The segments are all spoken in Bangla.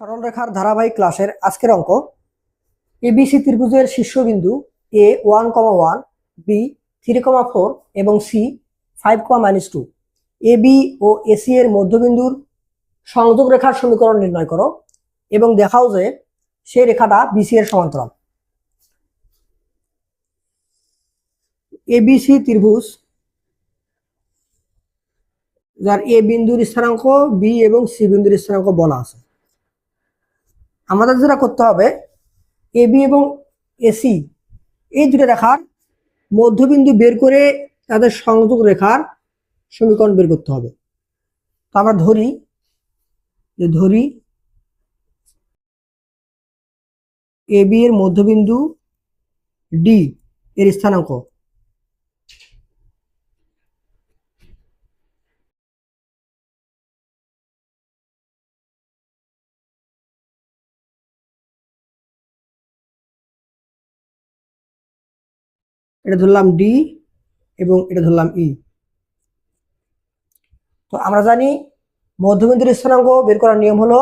সরলরেখার ধারাবাহিক ক্লাসের আজকের অঙ্ক এবিসি ত্রিভুজের শীর্ষবিন্দু এ 1,1, বি 3,4 এবং C 5,-2 A B O AC এর মধ্যবিন্দুর সংযোগ রেখার সমীকরণ নির্ণয় করো এবং দেখাও যে সেই রেখাটা বিসি এর সমান্তরাল। এবিসি ত্রিভুজ যার এ বিন্দুর স্থানাঙ্ক বি এবং সি বিন্দুর স্থানাঙ্ক বলা আছে। আমাদের যেটা করতে হবে, এ বি এবং এসি এই দুটো রেখার মধ্যবিন্দু বের করে তাদের সংযোগ রেখার সমীকরণ বের করতে হবে। তো আমরা ধরি এ বি এর মধ্যবিন্দু ডি এর স্থানাঙ্ক এটা ধরলাম ডি এবং এটা ধরলাম ই। তো আমরা জানি মধ্যবিন্দুর স্থানাঙ্ক বের করার নিয়ম হলো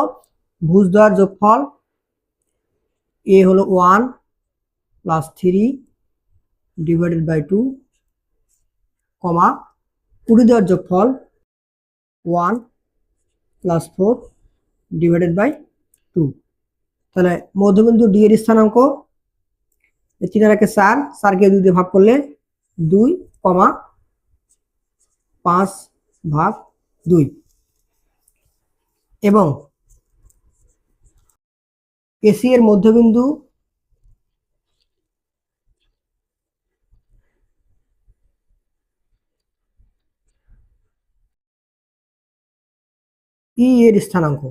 ভুজদ্বয়ের যোগফল, এ হলো 1 + 3 / 2 কমা কুড়িদ্বয়ের যোগফল 1 + 4 / 2। তাহলে মধ্যবিন্দু ডি এর স্থানাঙ্ক 3 আর 4, 4কে 2 দিয়ে ভাগ করলে 2, 5/2 এবং এসি এর মধ্যবিন্দু ই এর স্থানাঙ্ক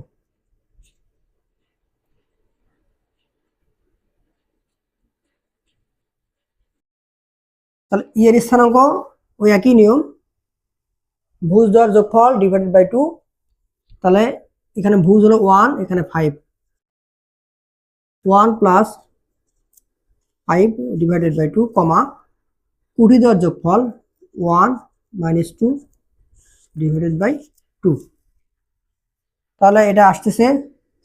তাহলে ই এর স্থানাঙ্ক ওই একই নিয়ম, ভুজদ্বয়ের যোগফল / 2। তাহলে এখানে ভুজ হলো 1, এখানে 5, 1 + 5 / 2 কমা কুড়িদ্বয়ের যোগফল 1 - 2 / 2। তাহলে এটা আসতেছে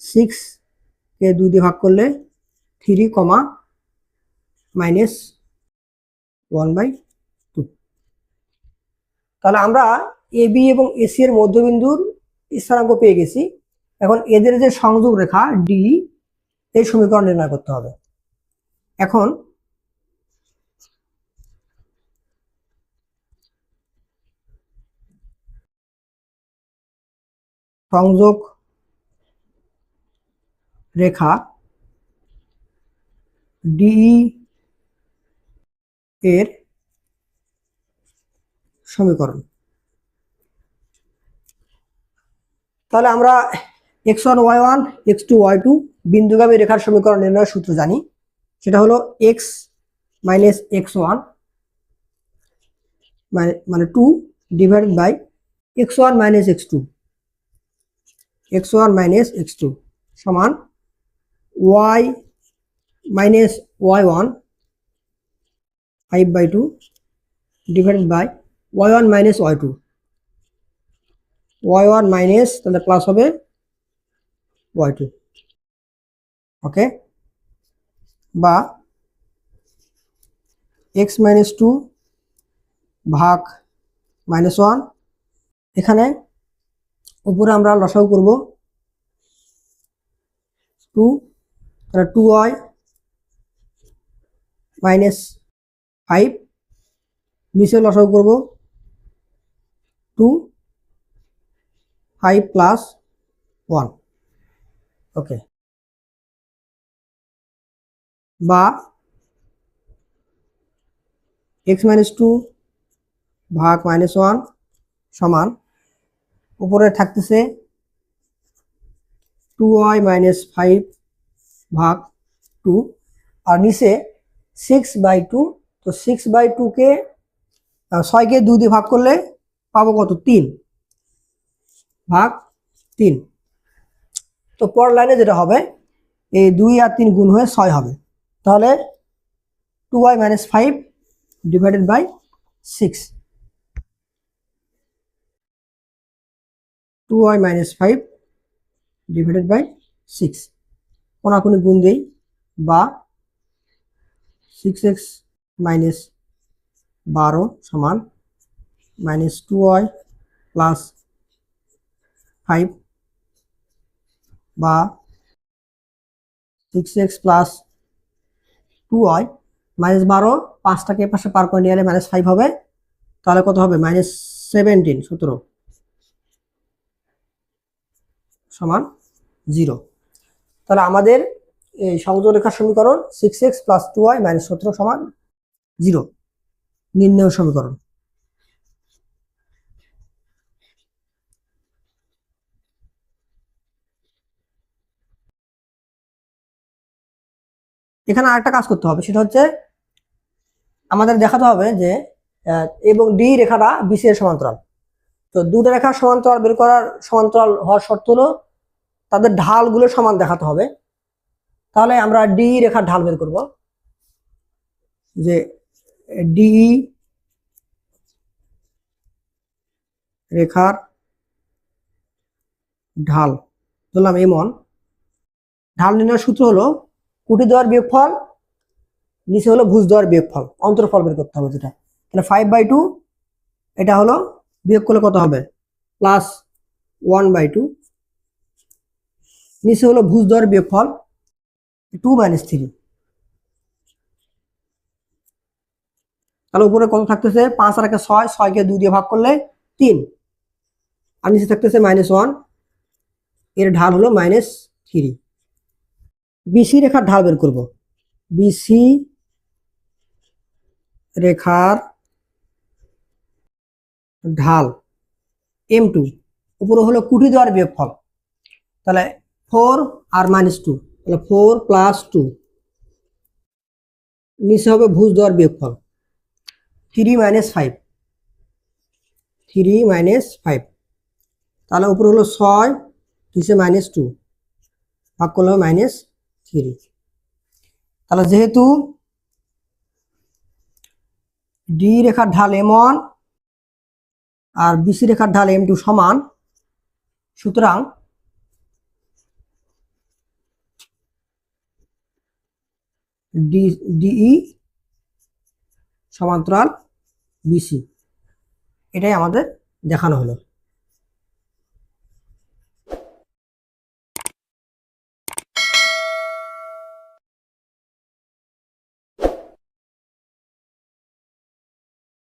6কে 2 দিয়ে ভাগ করলে 3, -1/2। তাহলে আমরা এ বি এবং এসি এর মধ্যবিন্দুর স্থানাঙ্ক পেয়ে গেছি। এখন এদের যে সংযোগ রেখা ডি এই সমীকরণ নির্ণয় করতে হবে। এখন সংযোগ রেখা ডিই এর সমীকরণ, তাহলে আমরা x1 y1 x2 y2 বিন্দুগামী রেখার সমীকরণ নির্ণয়ের সূত্র জানি। সেটা হলো x - x1 মানে 2 / x1 - x2 সমান y - y1 5/2 / y1 - y2, y1 minus তাহলে প্লাস হবে y2। ওকে, বা x - 2 ভাগ -1, এখানে উপরে আমরা লসাগু করব 2, তাহলে 2y - 5, নিচে লসাগু করব 2, 5 + 1। ওকে, বা x - 2 ভাগ -1 সমান উপরে থাকতেছে 2y - 5 ভাগ 2 আর নিচে 6/2। তো 6/2 কে 6কে 2 দিয়ে ভাগ করলে পাবো কত? 3 ভাগ 3। তো পর লাইনে যেটা হবে এই 2 আর 3 গুণ হয়ে 6 হবে। তাহলে 2y - 5 / 6, 2y - 5 / 6, কোনাকুনি গুণ দেই, বা 6x মাইনাস 12 সমান মাইনাস 2y প্লাস 5, বা 6x প্লাস 2y মাইনাস 12, 5টাকে পাশে পার করে নিয়ে এলে মাইনাস 5 হবে, তাহলে কত হবে মাইনাস 17 সমান 0। তাহলে আমাদের এই সংযোগ রেখার সমীকরণ 6x প্লাস 2y মাইনাস 17 সমান 0 নির্ণয় সমীকরণ। এখানে আরেকটা কাজ করতে হবে, সেটা হচ্ছে আমাদের দেখাতে হবে যে এবং ডি রেখাটা বিসি এর সমান্তরাল। তো দুটো রেখার সমান্তরাল বের করার, সমান্তরাল হওয়ার শর্ত হলো তাদের ঢালগুলো সমান দেখাতে হবে। তাহলে আমরা ডি রেখার ঢাল বের করব, যে ডিই রেখার ঢাল ধরলাম m1। ঢাল নির্ণয়ের সূত্র হলো কুটি দ্বয়ের বিয়োগফল, নিচে হলো ভুজ দ্বয়ের বিয়োগফল, অন্তরফল বের করতে হবে যেটা। তাহলে 5/2 এটা হলো, বিয়োগ করলে কত হবে প্লাস 1/2, নিচে হলো ভুজ দ্বয়ের বিয়োগফল 2 - 3। তাহলে উপরে কত থাকতেছে 5 আর 6, 6কে 2 দিয়ে ভাগ করলে 3, আর নিচে থাকতেছে -1, এর ঢাল হলো -3। বিসি রেখার ঢাল বের করব, বিসি রেখার ঢাল m2, উপরে হলো কুটি দ্বয়ের বিয়োগফল, তাহলে 4 আর -2, তাহলে 4 + 2, নিচে হবে ভুজ দ্বয়ের বিয়োগফল 3 - 5, 3 - 5, তাহলে উপরে হলো 6, নিচে -2, ভাগ করলে হবে -3। তাহলে যেহেতু ডি রেখার ঢাল m1 আর বিসি রেখার ঢাল m2 সমান, সুতরাং ডিই সমান্তরাল বিসি, এটাই আমাদের দেখানো হলো।